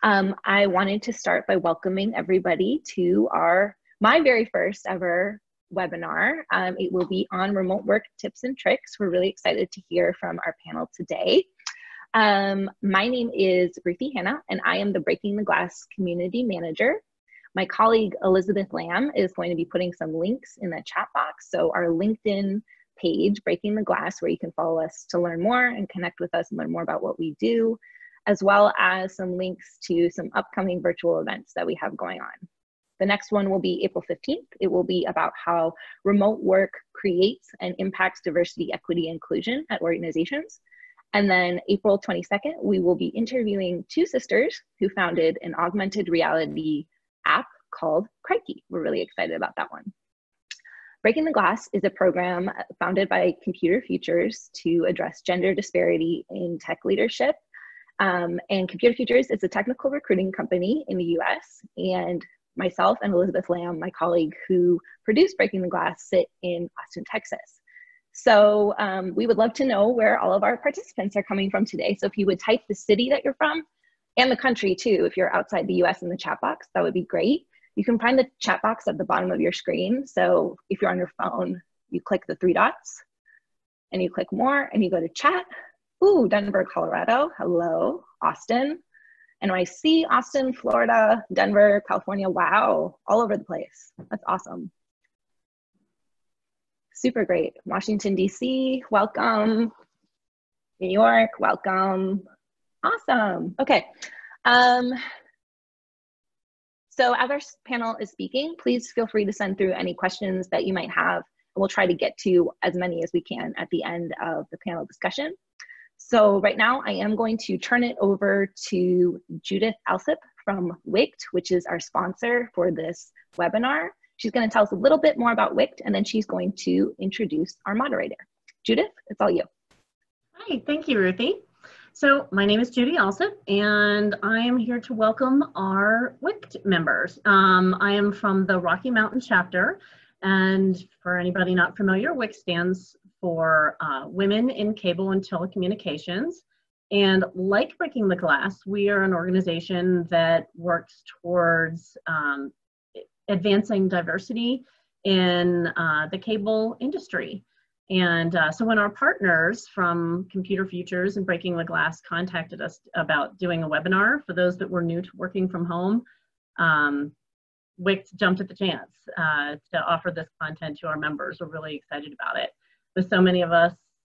I wanted to start by welcoming everybody to my very first ever webinar. It will be on remote work tips and tricks. We're really excited to hear from our panel today. My name is Ruthie Hanna, and I am the Breaking the Glass Community Manager. My colleague Elizabeth Lamb is going to be putting some links in the chat box. So our LinkedIn page, Breaking the Glass, where you can follow us to learn more and connect with us and learn more about what we do, as well as some links to some upcoming virtual events that we have going on. The next one will be April 15th. It will be about how remote work creates and impacts diversity, equity, and inclusion at organizations. And then April 22nd, we will be interviewing two sisters who founded an augmented reality app called Crikey. We're really excited about that one. Breaking the Glass is a program founded by Computer Futures to address gender disparity in tech leadership. And Computer Futures is a technical recruiting company in the US, and myself and Elizabeth Lamb, my colleague who produced Breaking the Glass, sit in Austin, Texas. So we would love to know where all of our participants are coming from today. So if you would type the city that you're from and the country too, if you're outside the US, in the chat box, that would be great. You can find the chat box at the bottom of your screen. So if you're on your phone, you click the three dots and you click more and you go to chat. Ooh, Denver, Colorado. Hello, Austin. NYC, Austin, Florida, Denver, California. Wow, all over the place. That's awesome. Super great. Washington, DC, welcome. New York, welcome. Awesome. Okay. So as our panel is speaking, please feel free to send through any questions that you might have, and we'll try to get to as many as we can at the end of the panel discussion. So right now I am going to turn it over to Judith Alsip from WICT, which is our sponsor for this webinar. She's going to tell us a little bit more about WICT, and then she's going to introduce our moderator. Judith, it's all you. Hi, thank you, Ruthie. So my name is Judy Alsip, and I am here to welcome our WICT members. I am from the Rocky Mountain chapter, and for anybody not familiar, WICT stands for Women in Cable and Telecommunications. And like Breaking the Glass, we are an organization that works towards advancing diversity in the cable industry. And so when our partners from Computer Futures and Breaking the Glass contacted us about doing a webinar for those that were new to working from home, WICT jumped at the chance to offer this content to our members. We're really excited about it. With so many of us,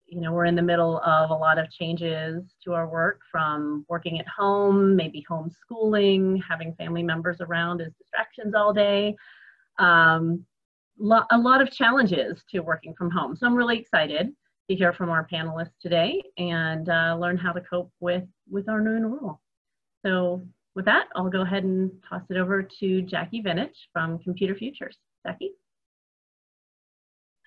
you know, we're in the middle of a lot of changes to our work, from working at home, maybe homeschooling, having family members around as distractions all day. A lot of challenges to working from home. So I'm really excited to hear from our panelists today and learn how to cope with our new normal. So with that, I'll go ahead and toss it over to Jackie Vinich from Computer Futures. Jackie?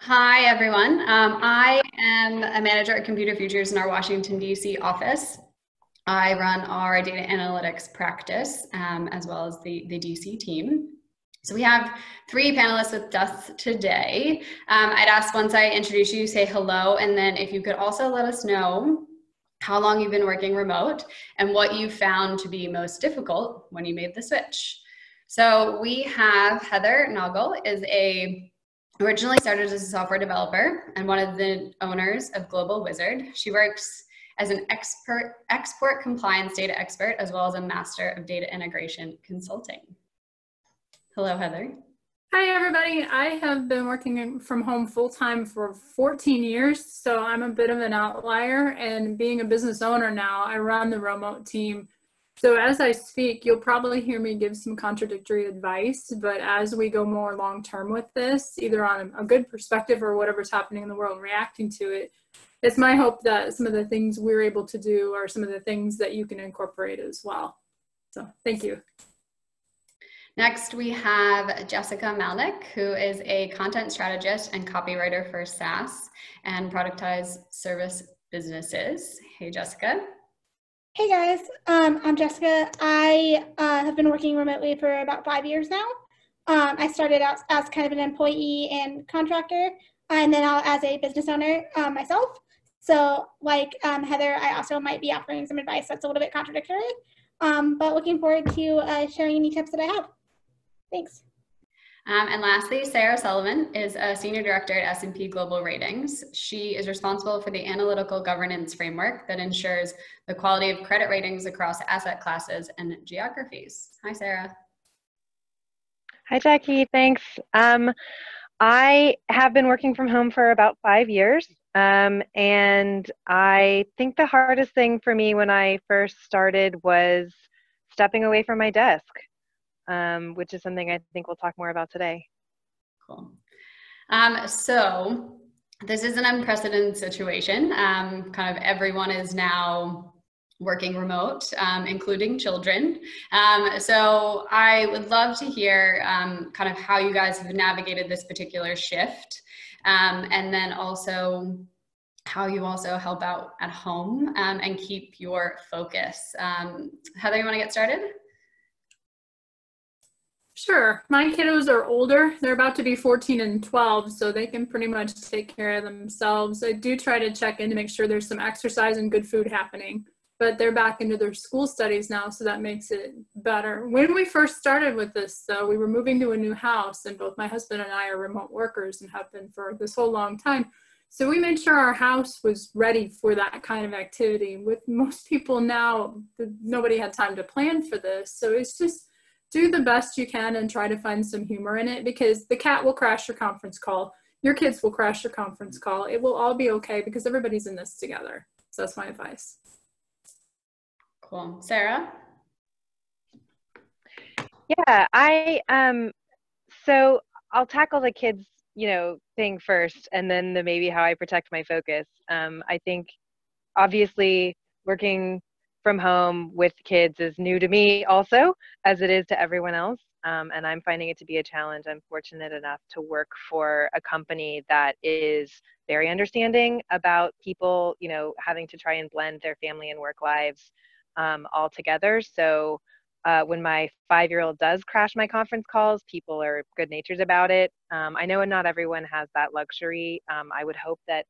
Hi, everyone. I am a manager at Computer Futures in our Washington, D.C. office. I run our data analytics practice, as well as the DC team. So we have three panelists with us today. I'd ask, once I introduce you, say hello, and then if you could also let us know how long you've been working remote and what you found to be most difficult when you made the switch. So we have Heather Noggle, originally started as a software developer and one of the owners of Global Wizard. She works as an export compliance data expert, as well as a master of data integration consulting. Hello, Heather. Hi, everybody. I have been working from home full-time for 14 years, so I'm a bit of an outlier. And being a business owner now, I run the remote team. So as I speak, you'll probably hear me give some contradictory advice, but as we go more long-term with this, either on a good perspective or whatever's happening in the world, reacting to it, it's my hope that some of the things we're able to do are some of the things that you can incorporate as well. So thank you. Next, we have Jessica Malnick, who is a content strategist and copywriter for SaaS and productized service businesses. Hey, Jessica. Hey guys, I'm Jessica. I have been working remotely for about 5 years now. I started out as kind of an employee and contractor, and then now as a business owner myself. So like Heather, I also might be offering some advice that's a little bit contradictory. But looking forward to sharing any tips that I have. Thanks. And lastly, Sarah Sullivan is a senior director at S&P Global Ratings. She is responsible for the analytical governance framework that ensures the quality of credit ratings across asset classes and geographies. Hi, Sarah. Hi, Jackie. Thanks. I have been working from home for about 5 years. And I think the hardest thing for me when I first started was stepping away from my desk, which is something I think we'll talk more about today. Cool. So this is an unprecedented situation. Kind of everyone is now working remote, including children. So I would love to hear kind of how you guys have navigated this particular shift, and then also how you also help out at home and keep your focus. Heather, you want to get started? Sure. My kiddos are older. They're about to be 14 and 12, so they can pretty much take care of themselves. I do try to check in to make sure there's some exercise and good food happening, but they're back into their school studies now, so that makes it better. When we first started with this, though, we were moving to a new house, and both my husband and I are remote workers and have been for this whole long time. So we made sure our house was ready for that kind of activity. With most people now, nobody had time to plan for this, so it's just do the best you can and try to find some humor in it, because the cat will crash your conference call. Your kids will crash your conference call. It will all be okay because everybody's in this together. So that's my advice. Cool. Sarah? Yeah, so I'll tackle the kids, thing first, and then maybe how I protect my focus. I think obviously working from home with kids is new to me also, as it is to everyone else. And I'm finding it to be a challenge. I'm fortunate enough to work for a company that is very understanding about people, having to try and blend their family and work lives all together. So when my 5-year-old does crash my conference calls, people are good natured about it. I know not everyone has that luxury. I would hope that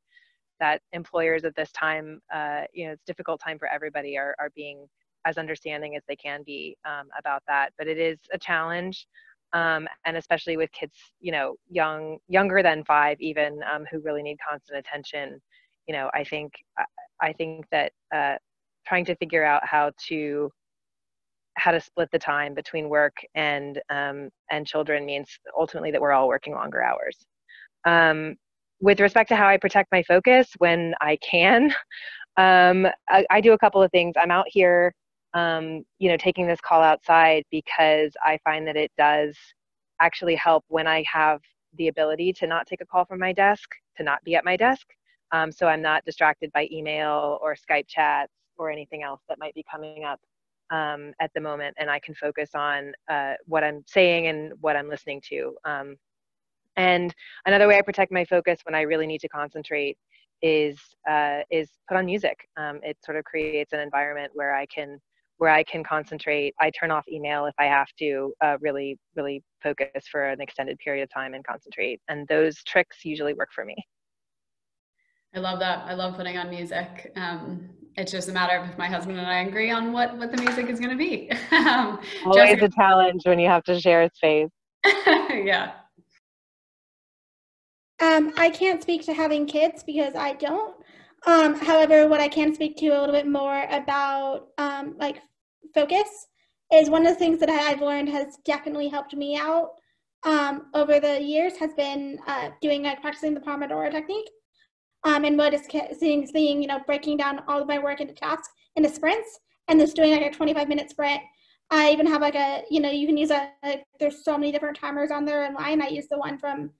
employers at this time, it's a difficult time for everybody, are being as understanding as they can be about that. But it is a challenge, and especially with kids, younger than 5 even, who really need constant attention. I think that trying to figure out how to split the time between work and children means ultimately that we're all working longer hours. With respect to how I protect my focus when I can, I do a couple of things. I'm out here, taking this call outside because I find that it does actually help when I have the ability to not take a call from my desk, to not be at my desk. So I'm not distracted by email or Skype chats or anything else that might be coming up at the moment, and I can focus on what I'm saying and what I'm listening to. And another way I protect my focus when I really need to concentrate is put on music. It sort of creates an environment where I can concentrate. I turn off email if I have to really focus for an extended period of time and concentrate. And those tricks usually work for me. I love that. I love putting on music. It's just a matter of if my husband and I agree on what the music is going to be. Always a challenge when you have to share space. Yeah. I can't speak to having kids because I don't. However, what I can speak to a little bit more about focus is one of the things that I've learned has definitely helped me out over the years has been practicing the Pomodoro technique. And what is seeing, breaking down all of my work into tasks into sprints and just doing a 25-minute sprint. I even have you can use there's so many different timers on there online. I use the one from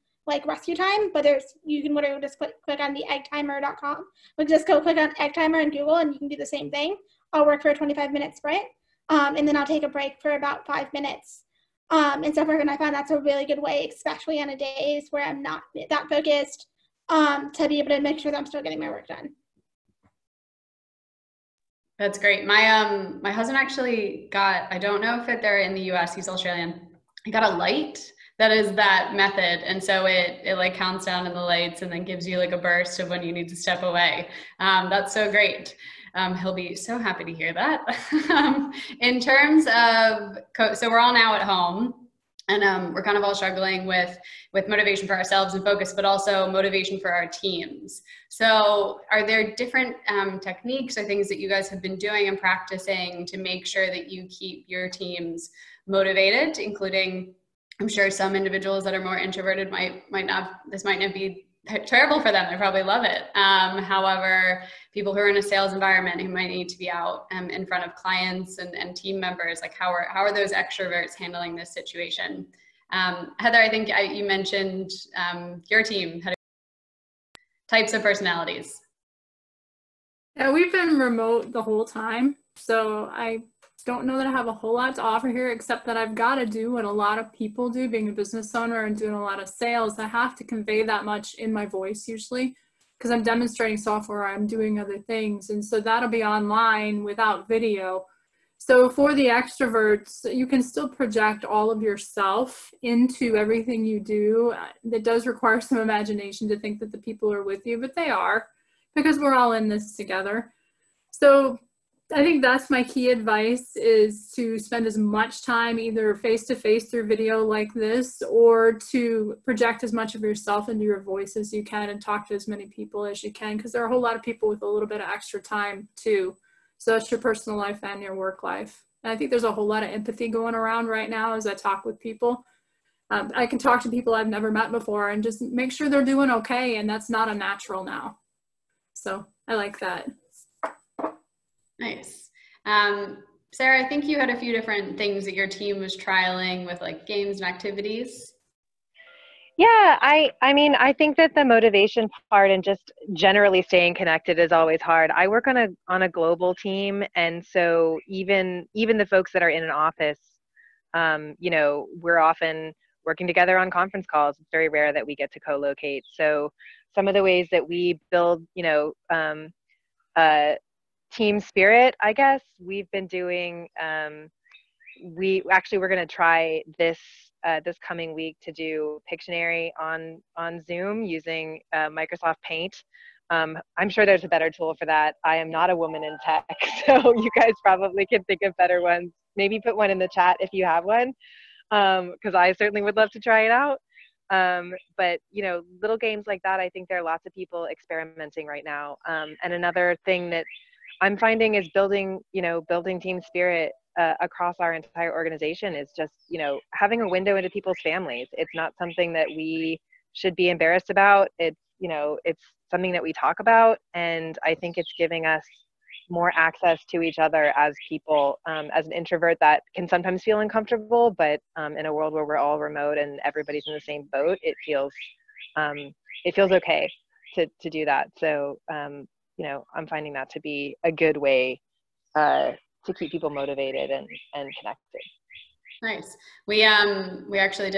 Rescue Time, but you can literally just click on the eggtimer.com. Just go click on egg timer in Google and you can do the same thing. I'll work for a 25-minute sprint, and then I'll take a break for about 5 minutes. And so and I find that's a really good way, especially on days where I'm not that focused, to be able to make sure that I'm still getting my work done. That's great. My husband actually got, I don't know if they're in the US, he's Australian. He got a light that is that method. And so it counts down in the lights and then gives you a burst of when you need to step away. That's so great. He'll be so happy to hear that. In terms of, so we're all now at home. And we're kind of all struggling with motivation for ourselves and focus, but also motivation for our teams. So are there different techniques or things that you guys have been doing and practicing to make sure that you keep your teams motivated, including, I'm sure some individuals that are more introverted might not be terrible for them. They probably love it. However, people who are in a sales environment who might need to be out in front of clients and team members, like how are those extroverts handling this situation? Heather, I think you mentioned your team had types of personalities. Yeah, we've been remote the whole time, so I don't know that I have a whole lot to offer here, except that I've got to do what a lot of people do, being a business owner and doing a lot of sales. I have to convey that much in my voice usually, because I'm demonstrating software, I'm doing other things. And so that'll be online without video. So for the extroverts, you can still project all of yourself into everything you do. That does require some imagination to think that the people are with you, but they are, because we're all in this together. So I think that's my key advice, is to spend as much time either face-to-face through video like this, or to project as much of yourself into your voice as you can and talk to as many people as you can, because there are a whole lot of people with a little bit of extra time too. So that's your personal life and your work life. And I think there's a whole lot of empathy going around right now as I talk with people. I can talk to people I've never met before and just make sure they're doing okay, and that's not unnatural now. So I like that. Nice. Sarah, I think you had a few different things that your team was trialing with, like games and activities. Yeah, I mean, I think that the motivation part and just generally staying connected is always hard. I work on a global team, and so even the folks that are in an office, you know, we're often working together on conference calls. It's very rare that we get to co-locate. So some of the ways that we build, you know, team spirit, I guess, we've been doing, we're going to try this coming week to do Pictionary on Zoom using Microsoft Paint. I'm sure there's a better tool for that. I am not a woman in tech, so you guys probably can think of better ones. Maybe put one in the chat if you have one, because I certainly would love to try it out. But you know, little games like that, I think there are lots of people experimenting right now. And another thing that I'm finding is building team spirit across our entire organization is just, you know, having a window into people's families. It's not something that we should be embarrassed about. It's, you know, it's something that we talk about, and I think it's giving us more access to each other as people. As an introvert, that can sometimes feel uncomfortable, but in a world where we're all remote and everybody's in the same boat, it feels okay to do that. So you know, I'm finding that to be a good way to keep people motivated and connected. Nice. We actually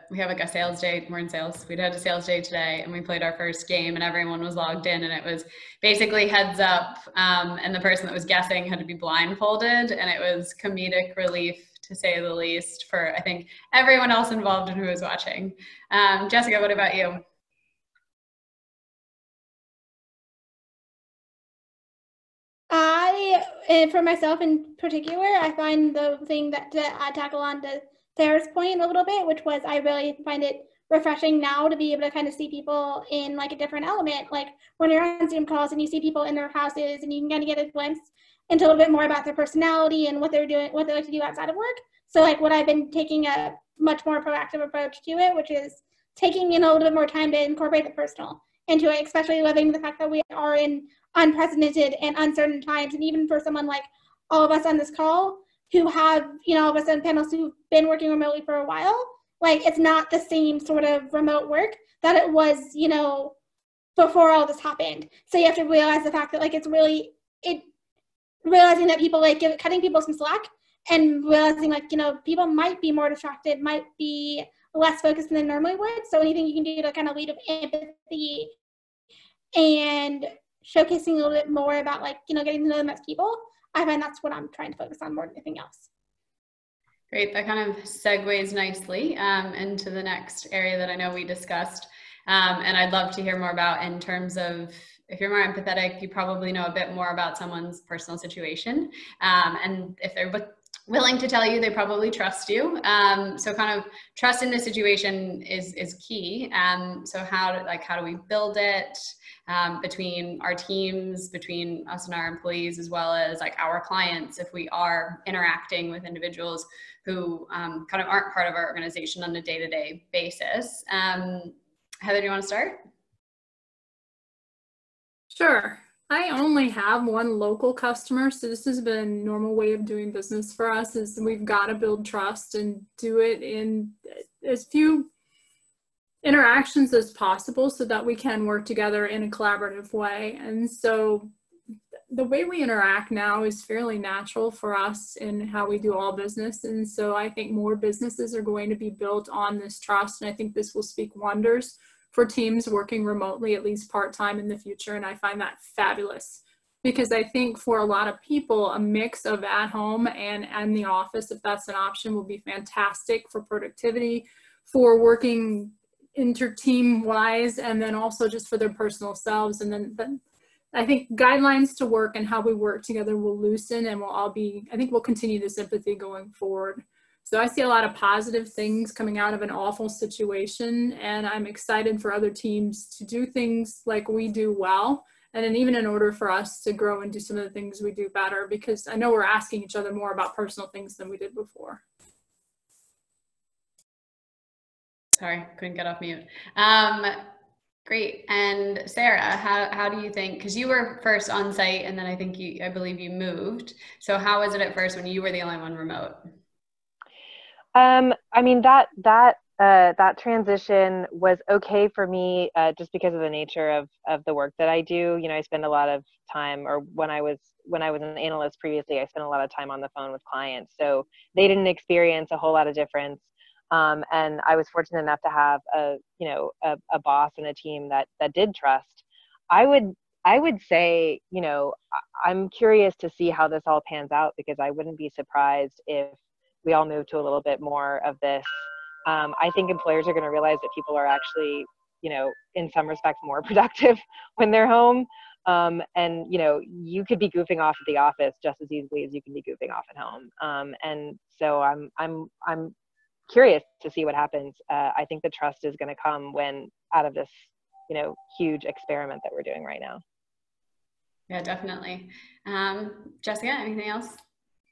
we have like a sales day. We're in sales. We had a sales day today, and we played our first game, and everyone was logged in, and it was basically heads up, and the person that was guessing had to be blindfolded, and it was comedic relief, to say the least, for I think everyone else involved and who was watching. Jessica, what about you? And for myself in particular, I find the thing that I tackle on to Sarah's point a little bit, which was I really find it refreshing now to be able to kind of see people in like a different element. Like when you're on Zoom calls and you see people in their houses and you can kind of get a glimpse into a little bit more about their personality and what they're doing, what they like to do outside of work. So like what I've been taking a much more proactive approach to it, which is taking in a little bit more time to incorporate the personal into it, especially loving the fact that we are in unprecedented and uncertain times. And even for someone like all of us on this call who have, you know, all of us on panels who've been working remotely for a while, like it's not the same sort of remote work that it was, you know, before all this happened. So you have to realize the fact that like it's really, realizing that people like cutting people some slack and realizing like, you know, people might be more distracted, might be less focused than they normally would. So anything you can do to kind of lead with empathy and showcasing a little bit more about like, you know, getting to know them as people, I find that's what I'm trying to focus on more than anything else. Great, that kind of segues nicely into the next area that I know we discussed. And I'd love to hear more about in terms of if you're more empathetic, you probably know a bit more about someone's personal situation. And if they're willing to tell you, they probably trust you. So kind of trust in the situation is key. So how do we build it between our teams, between us and our employees, as well as like our clients, if we are interacting with individuals who kind of aren't part of our organization on a day-to-day basis. Heather, do you want to start? Sure. I only have one local customer, so this has been a normal way of doing business for us. Is we've got to build trust and do it in as few interactions as possible so that we can work together in a collaborative way. And so the way we interact now is fairly natural for us in how we do all business. And so I think more businesses are going to be built on this trust. And I think this will speak wonders for teams working remotely, at least part-time in the future. And I find that fabulous because I think for a lot of people, a mix of at home and the office, if that's an option, will be fantastic for productivity, for working inter-team wise, and then also just for their personal selves. And then I think guidelines to work and how we work together will loosen, and I think we'll continue this empathy going forward. So I see a lot of positive things coming out of an awful situation, and I'm excited for other teams to do things like we do well, and then even in order for us to grow and do some of the things we do better, because I know we're asking each other more about personal things than we did before. Sorry, couldn't get off mute. Great. And Sarah, how do you think, because you were first on site and then I believe you moved. So how was it at first when you were the only one remote? I mean, that transition was okay for me, just because of the nature of the work that I do. You know, I spend a lot of time, or when I was an analyst previously, I spent a lot of time on the phone with clients. So they didn't experience a whole lot of difference. And I was fortunate enough to have a boss and a team that did trust. I would say, you know, I'm curious to see how this all pans out, because I wouldn't be surprised if we all move to a little bit more of this. I think employers are going to realize that people are actually, you know, in some respects more productive when they're home. And, you know, you could be goofing off at the office just as easily as you can be goofing off at home. And so I'm curious to see what happens. I think the trust is going to come out of this, you know, huge experiment that we're doing right now. Yeah, definitely. Jessica, anything else?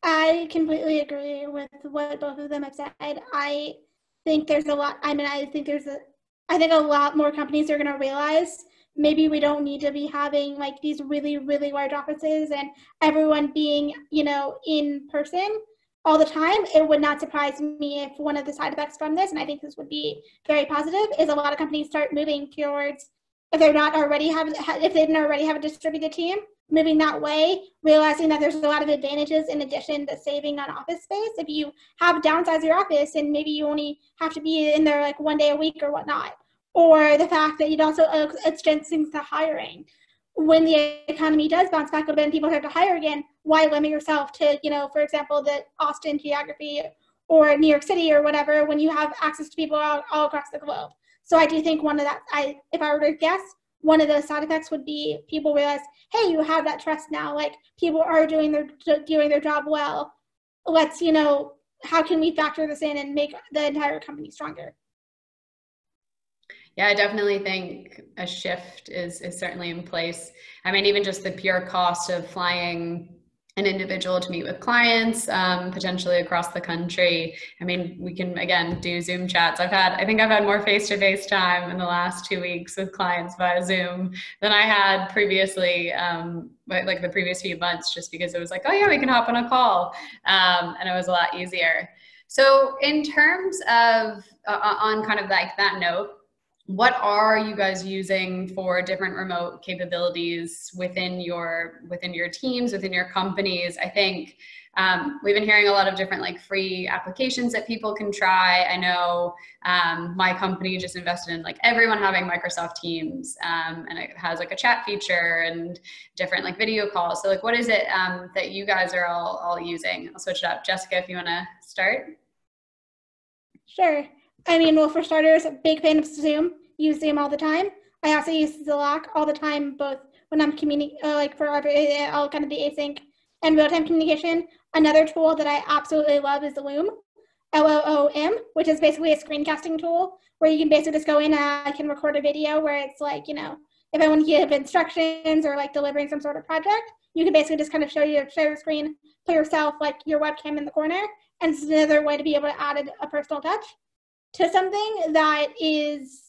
I completely agree with what both of them have said. I think there's a lot. I mean, I think a lot more companies are going to realize maybe we don't need to be having like these really, really large offices and everyone being, you know, in person all the time. It would not surprise me if one of the side effects from this, and I think this would be very positive, is a lot of companies start moving towards, if they didn't already have a distributed team, moving that way, realizing that there's a lot of advantages in addition to saving on office space. If you have downsized your office and maybe you only have to be in there like one day a week or whatnot, or the fact that you'd also extend things to hiring. When the economy does bounce back a bit and people start to hire again, why limit yourself to, you know, for example, the Austin geography or New York City or whatever, when you have access to people all across the globe? So I do think if I were to guess, one of those side effects would be people realize, hey, you have that trust now. Like, people are doing their job well. Let's, you know, how can we factor this in and make the entire company stronger? Yeah, I definitely think a shift is certainly in place. I mean, even just the pure cost of flying an individual to meet with clients, potentially across the country. I mean, we can, again, do Zoom chats. I think I've had more face-to-face time in the last 2 weeks with clients via Zoom than I had previously, like the previous few months, just because it was like, oh yeah, we can hop on a call. And it was a lot easier. So in terms of, on kind of like that note, what are you guys using for different remote capabilities within your teams, within your companies? I think we've been hearing a lot of different like free applications that people can try. I know my company just invested in like everyone having Microsoft Teams, and it has like a chat feature and different like video calls. So like, what is it that you guys are all using? I'll switch it up. Jessica, if you want to start. Sure. I mean, well, for starters, a big fan of Zoom. Use Zoom all the time. I also use Slack all the time, both when I'm like for all kind of the async and real-time communication. Another tool that I absolutely love is the Loom, Loom, which is basically a screencasting tool where you can basically just go in and I can record a video where it's like, you know, if I want to give instructions or like delivering some sort of project, you can basically just kind of share the screen for yourself, like your webcam in the corner. And it's another way to be able to add a personal touch to something that is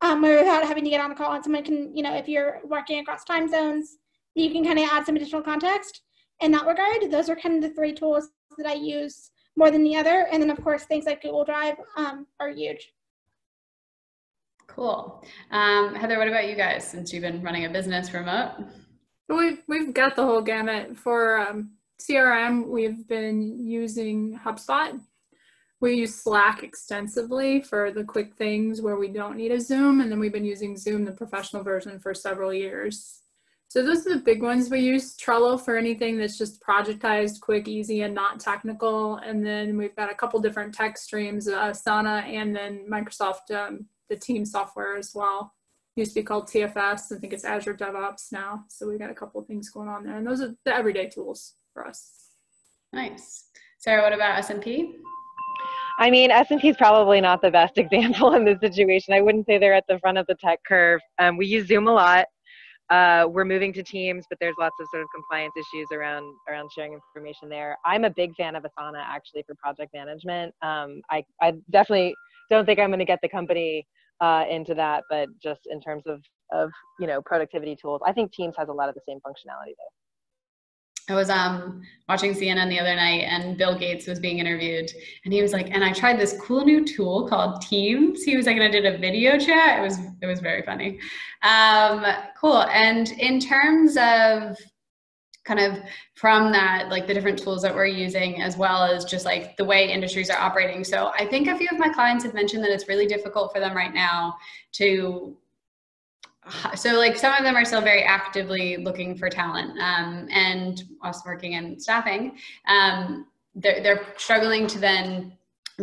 without having to get on the call, and someone can, you know, if you're working across time zones, you can kind of add some additional context in that regard. Those are kind of the three tools that I use more than the other. And then of course, things like Google Drive are huge. Cool. Heather, what about you guys, since you've been running a business remote? We've got the whole gamut. For CRM, we've been using HubSpot. We use Slack extensively for the quick things where we don't need a Zoom, and then we've been using Zoom, the professional version, for several years. So those are the big ones we use. Trello for anything that's just projectized, quick, easy, and not technical. And then we've got a couple different tech streams, Asana, and then Microsoft, the team software as well. Used to be called TFS. I think it's Azure DevOps now. So we've got a couple of things going on there. And those are the everyday tools for us. Nice. Sarah, what about S&P? I mean, S&P is probably not the best example in this situation. I wouldn't say they're at the front of the tech curve. We use Zoom a lot. We're moving to Teams, but there's lots of sort of compliance issues around sharing information there. I'm a big fan of Asana actually for project management. I definitely don't think I'm going to get the company into that, but just in terms of you know, productivity tools, I think Teams has a lot of the same functionality though. I was watching CNN the other night, and Bill Gates was being interviewed, and he was like, and I tried this cool new tool called Teams. He was like, and I did a video chat. It was very funny. Cool. And in terms of kind of from that, like the different tools that we're using, as well as just like the way industries are operating. So I think a few of my clients have mentioned that it's really difficult for them right now to, so like some of them are still very actively looking for talent, and us working in staffing, they're struggling to then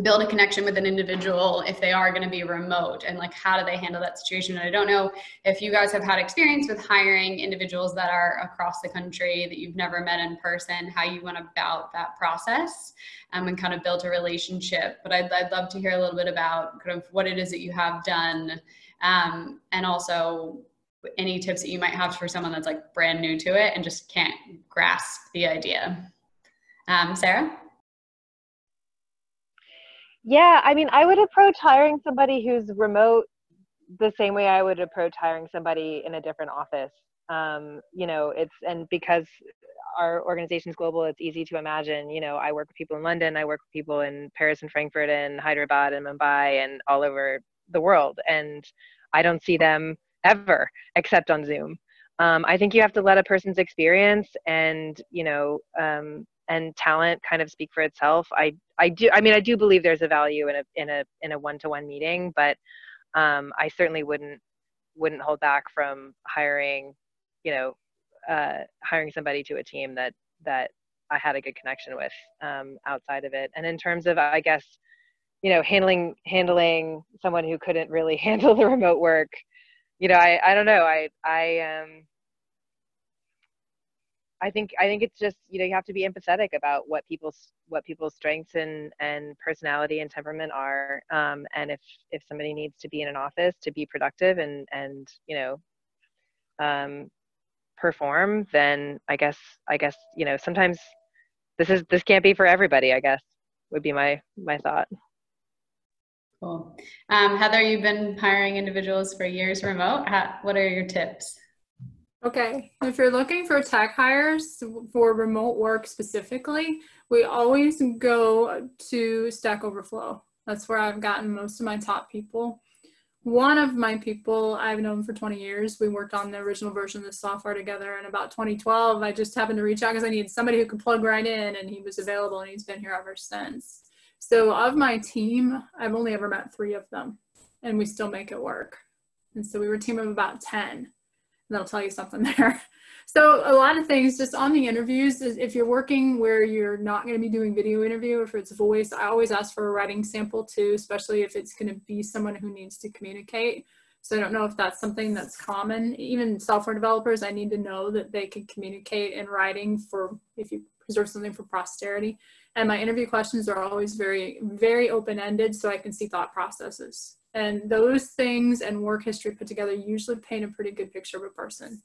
build a connection with an individual if they are going to be remote, and like how do they handle that situation. And I don't know if you guys have had experience with hiring individuals that are across the country that you've never met in person, how you went about that process, and kind of built a relationship. But I'd love to hear a little bit about kind of what it is that you have done, and also any tips that you might have for someone that's like brand new to it and just can't grasp the idea. Sarah? Yeah, I mean, I would approach hiring somebody who's remote the same way I would approach hiring somebody in a different office. You know, and because our organization's global, it's easy to imagine, you know, I work with people in London, I work with people in Paris and Frankfurt and Hyderabad and Mumbai and all over the world. And I don't see them ever except on Zoom. I think you have to let a person's experience and, you know, and talent kind of speak for itself. I do believe there's a value in a one-to-one meeting, but I certainly wouldn't hold back from hiring, you know, hiring somebody to a team that I had a good connection with outside of it. And in terms of, I guess, you know, handling someone who couldn't really handle the remote work, you know, I don't know. I think it's just, you know, you have to be empathetic about what people's strengths and personality and temperament are. And if somebody needs to be in an office to be productive and you know, perform, then I guess, you know, sometimes this can't be for everybody, I guess, would be my thought. Cool. Heather, you've been hiring individuals for years remote. What are your tips? Okay, if you're looking for tech hires for remote work specifically, we always go to Stack Overflow. That's where I've gotten most of my top people. One of my people I've known for 20 years. We worked on the original version of the software together in about 2012. I just happened to reach out because I needed somebody who could plug right in, and he was available, and he's been here ever since. So of my team, I've only ever met 3 of them, and we still make it work. And so we were a team of about 10. That'll tell you something there. So a lot of things just on the interviews is if you're working where you're not going to be doing video interview, if it's voice, I always ask for a writing sample too, especially if it's going to be someone who needs to communicate. So I don't know if that's something that's common. Even software developers, I need to know that they can communicate in writing for if you preserve something for posterity. And my interview questions are always very, very open-ended so I can see thought processes. And those things and work history put together usually paint a pretty good picture of a person.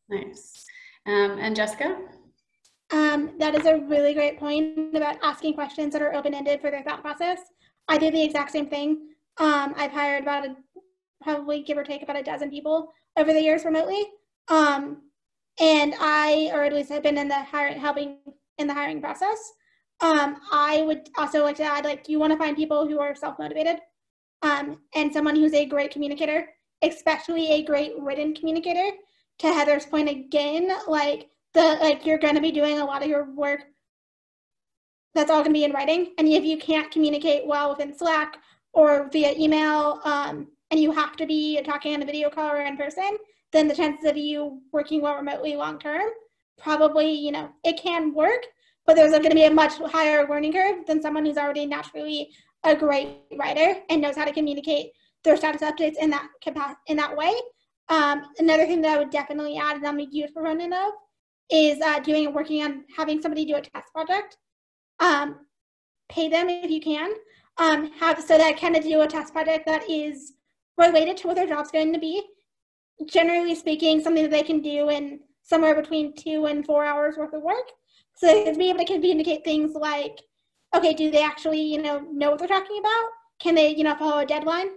Nice. And Jessica? That is a really great point about asking questions that are open-ended for their thought process. I do the exact same thing. I've hired probably give or take about a dozen people over the years remotely. And or at least I've been in the helping in the hiring process. I would also like to add, like, you want to find people who are self-motivated, and someone who's a great communicator, especially a great written communicator. To Heather's point again, you're going to be doing a lot of your work that's all going to be in writing, and if you can't communicate well within Slack or via email, and you have to be talking on a video call or in person, then the chances of you working well remotely long term, probably, it can work, but there's going to be a much higher learning curve than someone who's already naturally a great writer and knows how to communicate their status updates in that way. Another thing that I would definitely add, and I'm a huge proponent of, is working on having somebody do a test project. Pay them if you can. So that kind of do a test project that is related to what their job's going to be. Generally speaking, something that they can do in somewhere between 2 and 4 hours worth of work. So to be able to communicate things like, okay, do they actually, know what they're talking about? Can they, follow a deadline?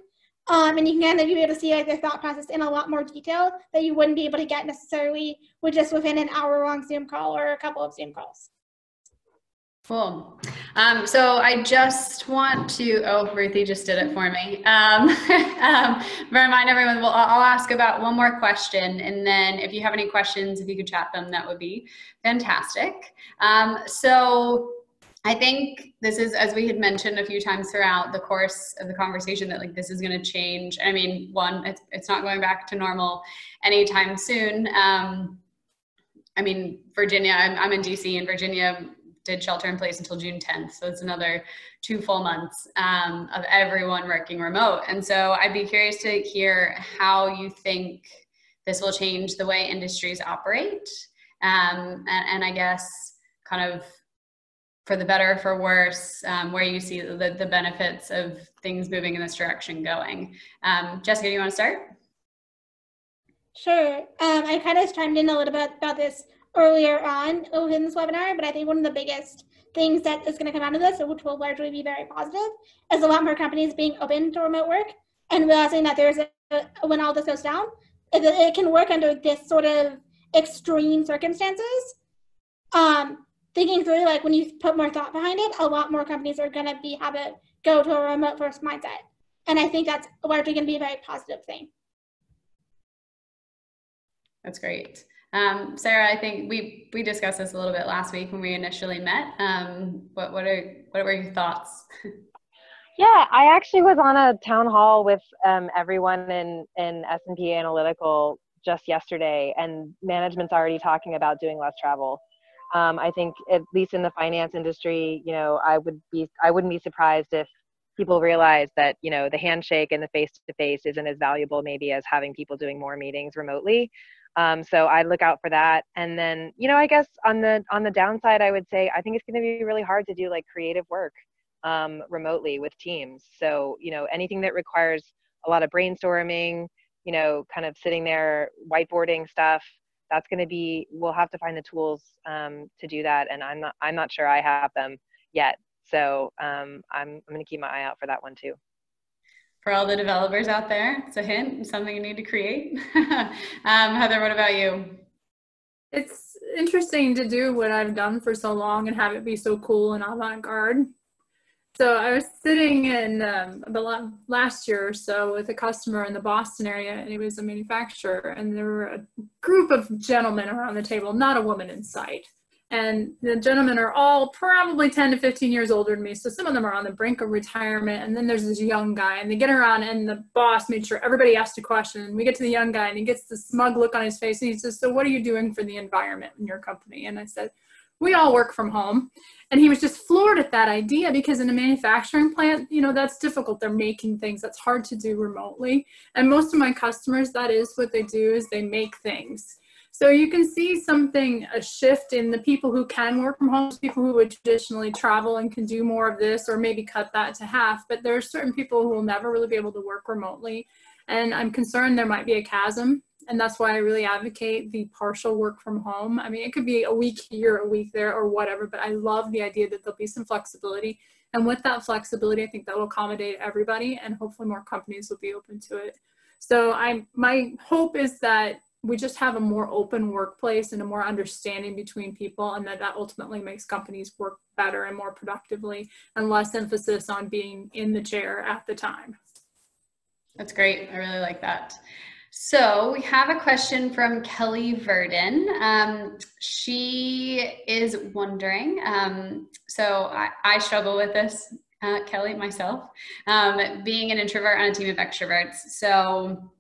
And you can kind of be able to see their thought process in a lot more detail that you wouldn't be able to get necessarily within an hour-long Zoom call or a couple of Zoom calls. Cool. So I just want to, Ruthie just did it for me. Remind everyone, I'll ask about one more question, and then if you have any questions, if you could chat them, that would be fantastic. So I think this is, as we had mentioned a few times throughout the course of the conversation, that this is going to change. I mean, it's not going back to normal anytime soon. I mean, Virginia, I'm in DC, and Virginia did shelter in place until June 10th. So it's another 2 full months of everyone working remote. And so I'd be curious to hear how you think this will change the way industries operate. And I guess kind of for the better, for worse, where you see the benefits of things moving in this direction going. Jessica, do you want to start? Sure. I kind of chimed in a little bit about this earlier on within this webinar, but I think one of the biggest things that is going to come out of this, which will largely be very positive, is a lot more companies being open to remote work and realizing that when all this goes down, it can work under this sort of extreme circumstances. Thinking through, when you put more thought behind it, a lot more companies are going to have it go to a remote first mindset. And I think that's largely going to be a very positive thing. That's great. Sarah, I think we discussed this a little bit last week when we initially met. What were your thoughts? Yeah, I actually was on a town hall with everyone in S&P Analytical just yesterday, and management's already talking about doing less travel. I think at least in the finance industry, I wouldn't be surprised if people realize that, the handshake and the face-to-face isn't as valuable maybe as having people doing more meetings remotely. So I look out for that. And then, I guess on the downside, I would say, I think it's going to be really hard to do creative work remotely with teams. So, anything that requires a lot of brainstorming, kind of sitting there, whiteboarding stuff, that's going to be, we'll have to find the tools to do that. And I'm not sure I have them yet. So I'm going to keep my eye out for that one too. For all the developers out there, it's a hint, something you need to create. Heather, what about you? It's interesting to do what I've done for so long and have it be so cool and avant-garde. So I was sitting in last year or so with a customer in the Boston area, and he was a manufacturer, and there were a group of gentlemen around the table, not a woman in sight. And the gentlemen are all probably 10 to 15 years older than me. So some of them are on the brink of retirement. And then there's this young guy, and they get around, and the boss made sure everybody asked a question. And we get to the young guy, and he gets this smug look on his face. And he says, "So what are you doing for the environment in your company?" And I said, we all work from home. And he was just floored at that idea because in a manufacturing plant, you know, that's difficult. They're making things that's hard to do remotely. And most of my customers, that is what they do, is they make things. So you can see a shift in the people who can work from home, people who would traditionally travel and can do more of this, or maybe cut that to half. But there are certain people who will never really be able to work remotely. And I'm concerned there might be a chasm. And that's why I really advocate the partial work from home. I mean, it could be a week here, a week there, or whatever, but I love the idea that there'll be some flexibility. And with that flexibility, I think that will accommodate everybody, and hopefully more companies will be open to it. So my hope is that we just have a more open workplace and a more understanding between people, and that ultimately makes companies work better and more productively, and less emphasis on being in the chair at the time. That's great. I really like that. So we have a question from Kelly Verdon. She is wondering, so I struggle with this, Kelly, myself, being an introvert on a team of extroverts. So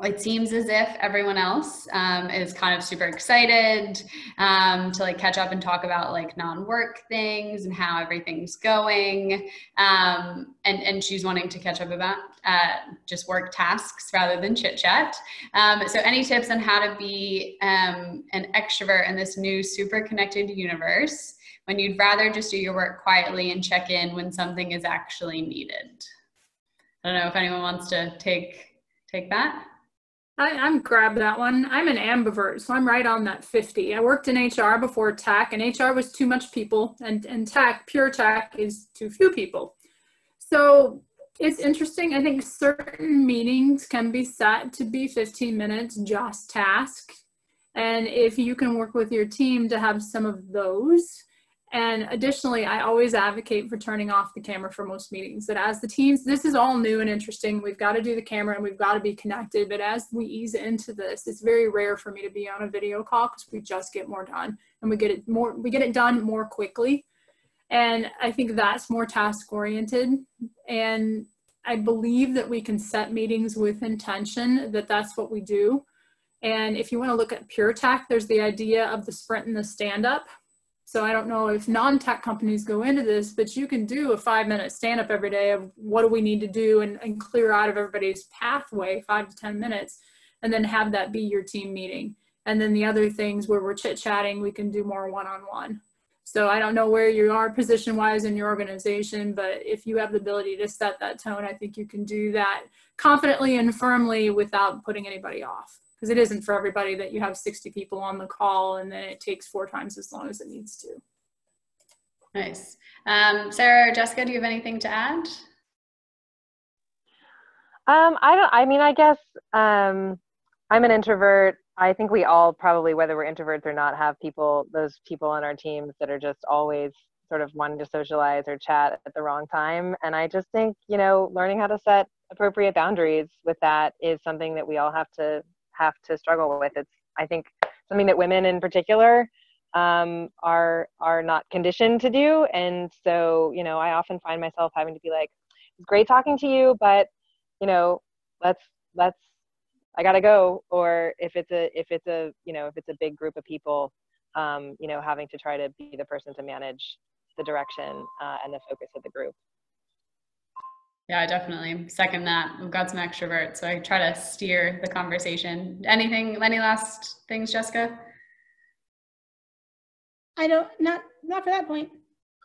it seems as if everyone else is kind of super excited to like catch up and talk about like non-work things and how everything's going. And she's wanting to catch up about just work tasks rather than chit chat. So any tips on how to be an extrovert in this new super connected universe when you'd rather just do your work quietly and check in when something is actually needed? I don't know if anyone wants to take that. I'm grab that one. I'm an ambivert, so I'm right on that 50. I worked in HR before tech, and HR was too much people, and tech, pure tech, is too few people. So it's interesting. I think certain meetings can be set to be 15 minutes, just task. And if you can work with your team to have some of those. And additionally, I always advocate for turning off the camera for most meetings. That as the teams, this is all new and interesting. We've got to do the camera and we've got to be connected. But as we ease into this, it's very rare for me to be on a video call because we just get more done and we get it done more quickly. And I think that's more task oriented. And I believe that we can set meetings with intention, that that's what we do. And if you want to look at pure tech, there's the idea of the sprint and the stand up. So I don't know if non-tech companies go into this, but you can do a 5-minute stand-up every day of what do we need to do and clear out of everybody's pathway, 5 to 10 minutes, and then have that be your team meeting. And then the other things where we're chit-chatting, we can do more one-on-one. So I don't know where you are position-wise in your organization, but if you have the ability to set that tone, I think you can do that confidently and firmly without putting anybody off. Because it isn't for everybody that you have 60 people on the call and then it takes 4 times as long as it needs to. Nice. Sarah or Jessica, do you have anything to add? I guess I'm an introvert. I think we all probably, whether we're introverts or not, have those people on our teams that are just always sort of wanting to socialize or chat at the wrong time. And I just think, learning how to set appropriate boundaries with that is something that we all have to struggle with. It's, I think, something that women in particular are not conditioned to do. And so, I often find myself having to be like, it's great talking to you, but, I gotta go. Or if it's a big group of people, having to try to be the person to manage the direction and the focus of the group. Yeah, I definitely second that. We've got some extroverts, so I try to steer the conversation. Any last things, Jessica? Not for that point.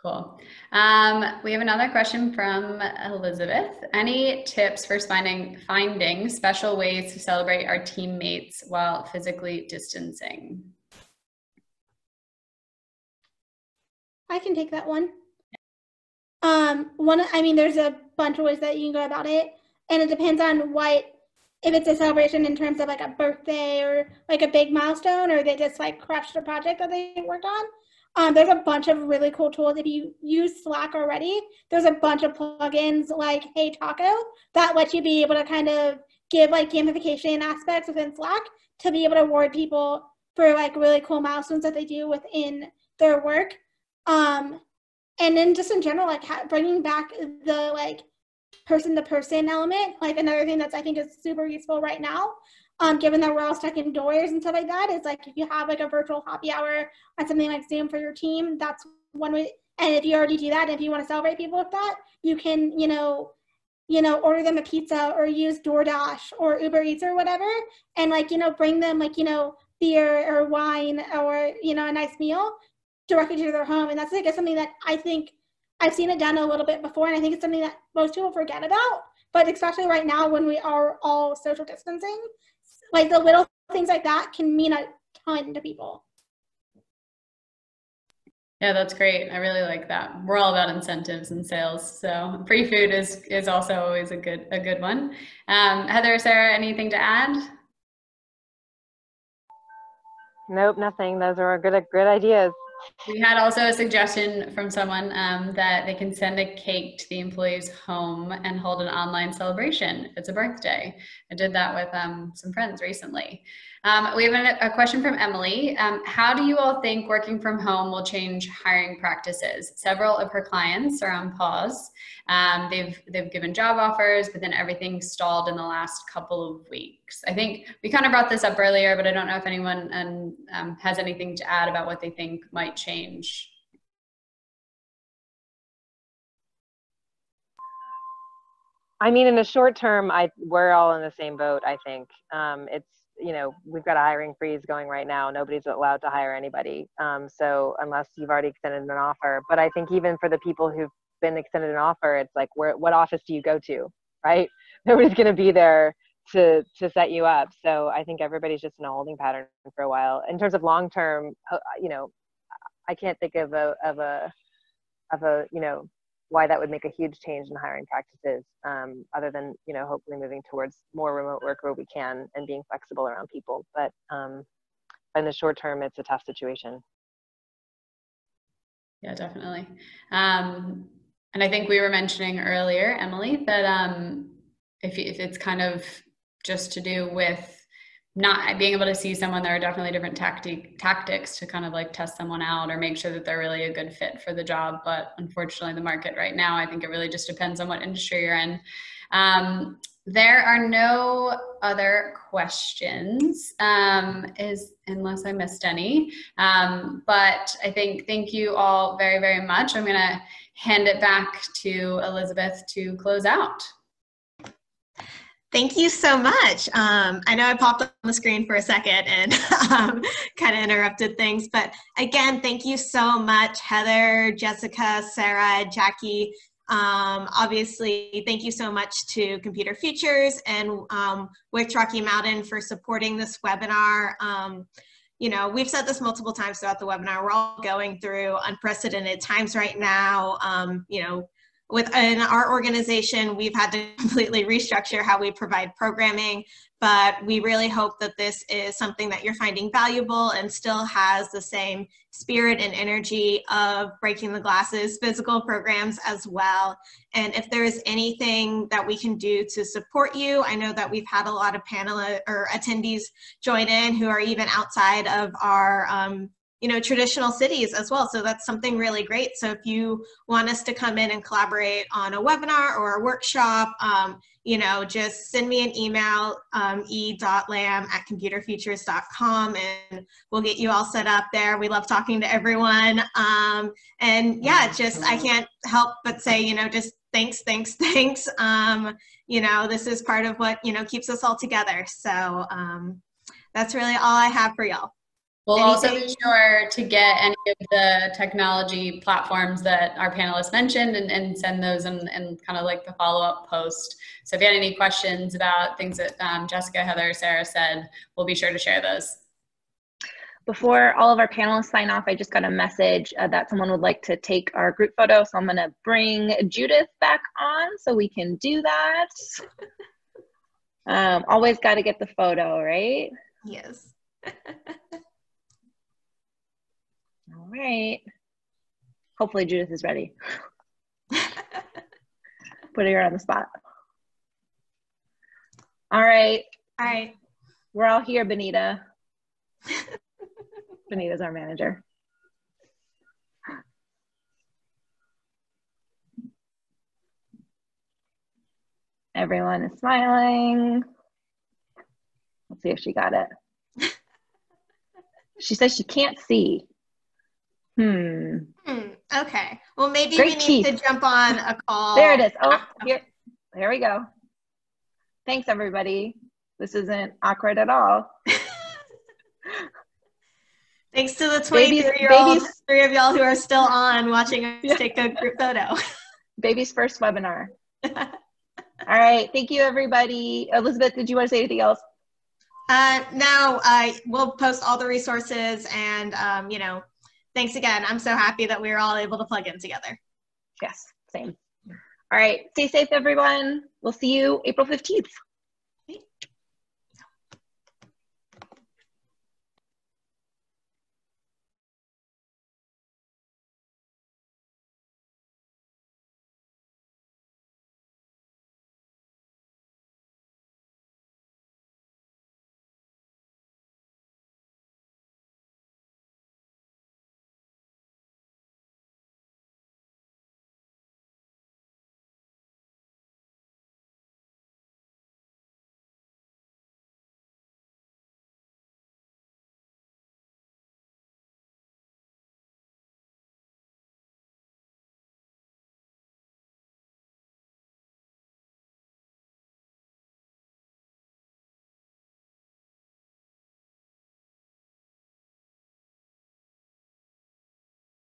Cool. We have another question from Elizabeth. Any tips for finding special ways to celebrate our teammates while physically distancing? I can take that one. There's a bunch of ways that you can go about it, and it depends on if it's a celebration in terms of like a birthday or like a big milestone, or they just like crushed a project that they worked on. There's a bunch of really cool tools. If you use Slack already, there's a bunch of plugins like Hey Taco that let you be able to kind of give like gamification aspects within Slack to be able to reward people for like really cool milestones that they do within their work. And then just in general, like bringing back the like person-to-person element, like another thing that's I think is super useful right now. given that we're all stuck indoors and stuff like that, is like if you have like a virtual happy hour on something like Zoom for your team, that's one way. And if you already do that, if you want to celebrate people with that, you can, order them a pizza or use DoorDash or Uber Eats or whatever, and like, bring them like, beer or wine or, a nice meal directly to their home. And that's like something that I think I've seen it done a little bit before, and I think it's something that most people forget about. But especially right now when we are all social distancing, like the little things like that can mean a ton to people. Yeah, that's great. I really like that. We're all about incentives and sales, so free food is also always a good one. Heather, Sarah, anything to add? Nope, nothing. Those are good ideas. We had also a suggestion from someone that they can send a cake to the employee's home and hold an online celebration if it's a birthday. I did that with some friends recently. We have a question from Emily. How do you all think working from home will change hiring practices? Several of her clients are on pause. They've given job offers, but then everything stalled in the last couple of weeks. I think we kind of brought this up earlier, but I don't know if anyone has anything to add about what they think might change. I mean, in the short term, we're all in the same boat, I think. It's, we've got a hiring freeze going right now. Nobody's allowed to hire anybody. So unless you've already extended an offer. But I think even for the people who've been extended an offer, it's like, what office do you go to, right? Nobody's going to be there to set you up. So I think everybody's just in a holding pattern for a while. In terms of long term, I can't think of a why that would make a huge change in hiring practices, other than, hopefully moving towards more remote work where we can and being flexible around people. But in the short term, it's a tough situation. Yeah, definitely. And I think we were mentioning earlier, Emily, that if it's kind of just to do with not being able to see someone, there are definitely different tactics to kind of like test someone out or make sure that they're really a good fit for the job. But unfortunately, the market right now, I think it really just depends on what industry you're in. There are no other questions, unless I missed any. But I think thank you all very, very much. I'm going to hand it back to Elizabeth to close out. Thank you so much. I know I popped on the screen for a second and kind of interrupted things, but again, thank you so much, Heather, Jessica, Sarah, Jackie. Obviously, thank you so much to Computer Futures and Wicked Rocky Mountain for supporting this webinar. We've said this multiple times throughout the webinar, we're all going through unprecedented times right now. Within our organization, we've had to completely restructure how we provide programming, but we really hope that this is something that you're finding valuable and still has the same spirit and energy of Breaking the Glass's physical programs as well. And if there is anything that we can do to support you, I know that we've had a lot of panel or attendees join in who are even outside of our traditional cities as well. So that's something really great. So if you want us to come in and collaborate on a webinar or a workshop, just send me an email, e.lam@computerfutures.com, and we'll get you all set up there. We love talking to everyone. And yeah, I can't help but say, just thanks. This is part of what, keeps us all together. So that's really all I have for y'all. We'll also be sure to get any of the technology platforms that our panelists mentioned and send those in kind of like the follow-up post. So if you had any questions about things that Jessica, Heather, Sarah said, we'll be sure to share those. Before all of our panelists sign off, I just got a message that someone would like to take our group photo. So I'm going to bring Judith back on so we can do that. Always got to get the photo, right? Yes. All right. Hopefully Judith is ready. Putting her on the spot. All right. All right. We're all here, Benita. Benita's our manager. Everyone is smiling. Let's see if she got it. She says she can't see. Okay. Well, maybe Great we need teeth. to jump on a call. There it is. Oh, here we go. Thanks, everybody. This isn't awkward at all. Thanks to the 23-year-olds, 3 of y'all who are still on watching us take a group photo. Baby's first webinar. All right. Thank you, everybody. Elizabeth, did you want to say anything else? No, we'll post all the resources and, you know, thanks again. I'm so happy that we were all able to plug in together. Yes, same. All right. Stay safe, everyone. We'll see you April 15th.